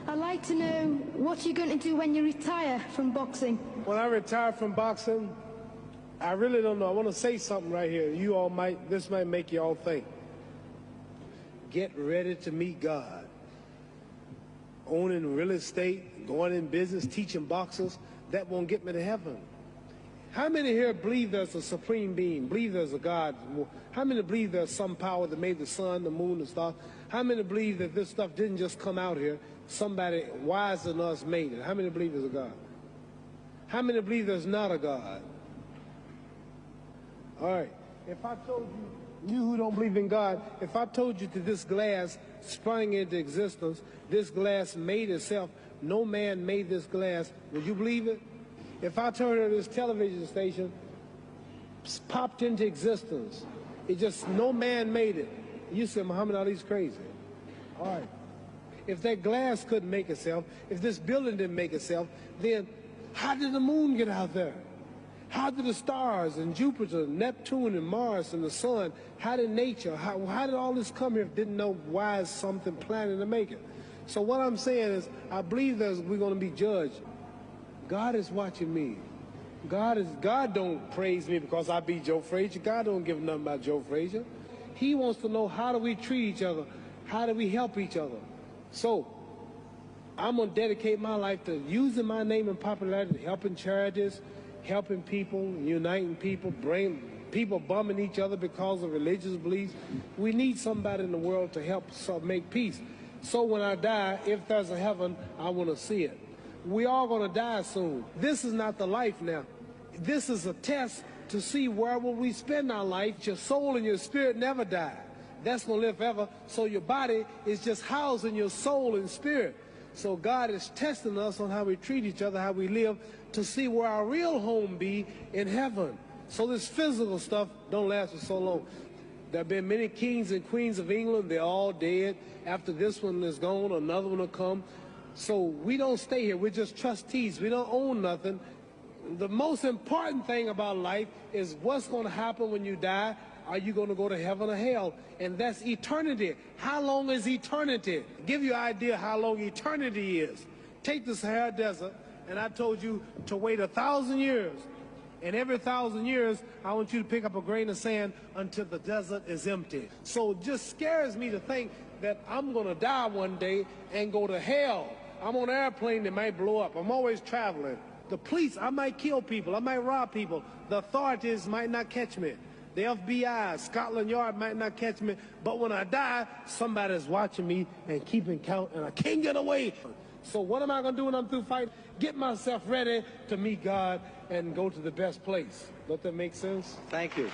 I'd like to know what you're going to do when you retire from boxing. When I retire from boxing, I really don't know. I want to say something right here. This might make you all think. Get ready to meet God. Owning real estate, going in business, teaching boxers, that won't get me to heaven. How many here believe there's a supreme being, believe there's a God? How many believe there's some power that made the sun, the moon, the stars? How many believe that this stuff didn't just come out here? Somebody wiser than us made it. How many believe there's a God? How many believe there's not a God? All right. If I told you who don't believe in God, if I told you that this glass sprang into existence, this glass made itself, no man made this glass, would you believe it? If I told you this television station popped into existence, no man made it, you said Muhammad Ali's crazy. All right. If that glass couldn't make itself, if this building didn't make itself, then how did the moon get out there? How did the stars and Jupiter, Neptune and Mars and the sun, how did nature, how did all this come here if didn't know why is something planning to make it? So what I'm saying is, I believe that we're going to be judged. God is watching me. God don't praise me because I beat Joe Frazier. God don't give nothing about Joe Frazier. He wants to know, how do we treat each other? How do we help each other? So I'm going to dedicate my life to using my name and popularity, helping charities, helping people, uniting people, people bumming each other because of religious beliefs. We need somebody in the world to help make peace. So when I die, if there's a heaven, I want to see it. We all going to die soon. This is not the life now. This is a test to see where will we spend our life. Your soul and your spirit never die. That's going to live forever. So your body is just housing your soul and spirit. So God is testing us on how we treat each other, how we live, to see where our real home be in heaven. So this physical stuff don't last for so long. There have been many kings and queens of England. They're all dead. After this one is gone, another one will come. So we don't stay here. We're just trustees. We don't own nothing. The most important thing about life is what's going to happen when you die. Are you going to go to heaven or hell? And that's eternity. How long is eternity? Give you an idea how long eternity is. Take the Sahara Desert, and I told you to wait 1,000 years. And every 1,000 years, I want you to pick up a grain of sand until the desert is empty. So it just scares me to think that I'm going to die one day and go to hell. I'm on an airplane that might blow up. I'm always traveling. The police, I might kill people. I might rob people. The authorities might not catch me. The FBI, Scotland Yard might not catch me. But when I die, somebody's watching me and keeping count, and I can't get away. So what am I going to do when I'm through fighting? Get myself ready to meet God and go to the best place. Does that make sense? Thank you.